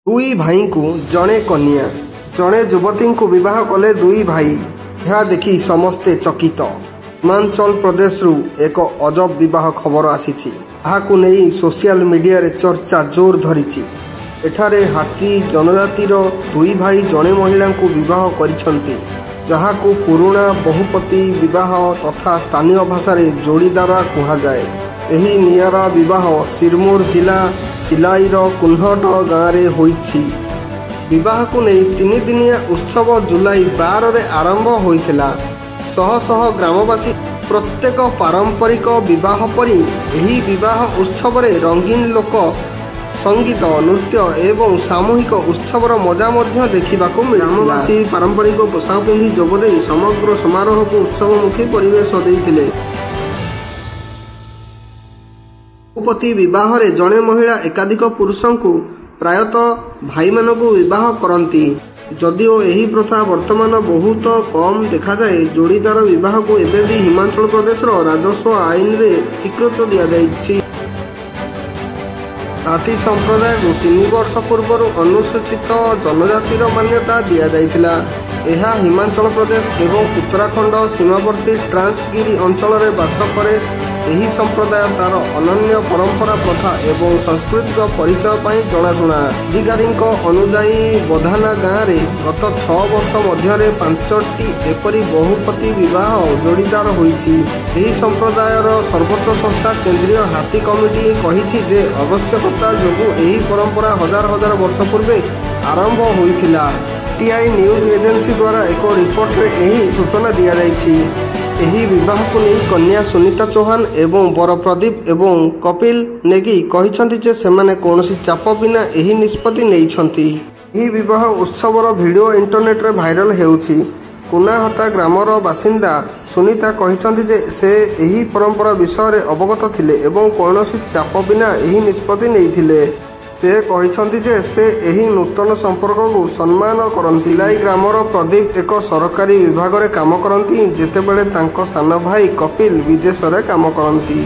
दुई भाई को जड़े कन्या जड़े युवती को विवाह कले दुई भाई। यह देखि समस्ते चकित। हिमाचल प्रदेश रु एक अजब विवाह खबर आसीछि। आहाकु नेई सोशल मीडिया रे चर्चा जोर धरिछि। एठारे हाटी जनजातिर दुई भाई जड़े महिला को विवाह करिसंती, जहाकु पुराना बहुपति विवाह तथा स्थानीय भाषा रे जोड़ीदार कहा जाए। एही नियारा विवाह सिरमौर जिला सिलाईर कुन्हट गाँव में होइछि। विवाह को नहीं 3 दिनिया उत्सव जुलाई 12 रे आरंभ होइथिला। शह शह ग्रामवासी प्रत्येक पारंपरिक विवाह परी एही विवाह उत्सव रे रंगीन लोक संगीत नृत्य एवं सामूहिक उत्सवर मजा मध्य देखिबाकू मिला। ग्रामवासी पारंपरिक पोशाक पिंधि जोगदे समग्र समारोह को उत्सवमुखी परिवेश देइथिले। बहुपति विवाह रे जड़े महिला एकाधिक पुरुषों को प्रायतः भाई मानकु विवाह करती। जदिओ एही प्रथा वर्तमान बहुत कम देखा जाए, जोड़ीदार विवाह को एबे भी हिमाचल प्रदेश राजस्व आईन रे स्वीकृत दिया जाइछि। हाथी संप्रदाय को 3 वर्ष पूर्व अनुसूचित जनजातिर मान्यता दि जाइथिला। यह हिमाचल प्रदेश एवं उत्तराखंड सीमावर्ती ट्रांसगिरी अंचल में बास करे। यही संप्रदाय तार अनन्य परंपरा प्रथा एवं सांस्कृतिक परिचय पर जनाशुना। अधिकारी अनुजाई बधाना गाँव में गत 6 वर्ष मध्य 5टी एपरी बहुपति विवाह जोड़ीदार होइछि। यही संप्रदायर सर्वोच्च संस्था केंद्रीय हाथी कमिटी कहिछि जे आवश्यकता जोगु यही परंपरा हजार हजार वर्ष पूर्वे आरंभ होइथिला। टीआई न्यूज एजेंसी द्वारा एक रिपोर्ट रे यही सूचना दिया जाइछि। एही विवाह को नहीं कन्या सुनीता चौहान एवं बर प्रदीप एवं कपिल नेगी कहिसंती जे सेमाने कोनोसी चाप बिना एही निष्पत्ति नेइछंती। एही विवाह उत्सवर वीडियो इंटरनेट रे वायरल हेउछि। कुनाहटा ग्रामर बासिंदा सुनीता कहिसंती जे से एही परंपरा विषय रे अवगत थिले एवं कोनोसी चाप बिना एही निष्पत्ति नेइथिले। से कहिसंती जे से एही नूतन संपर्क को सम्मान करती। सिलाई ग्रामर प्रदीप एक सरकारी विभाग रे काम करती, जेतेबेले तांको सानो भाई कपिल विदेश रे काम करती।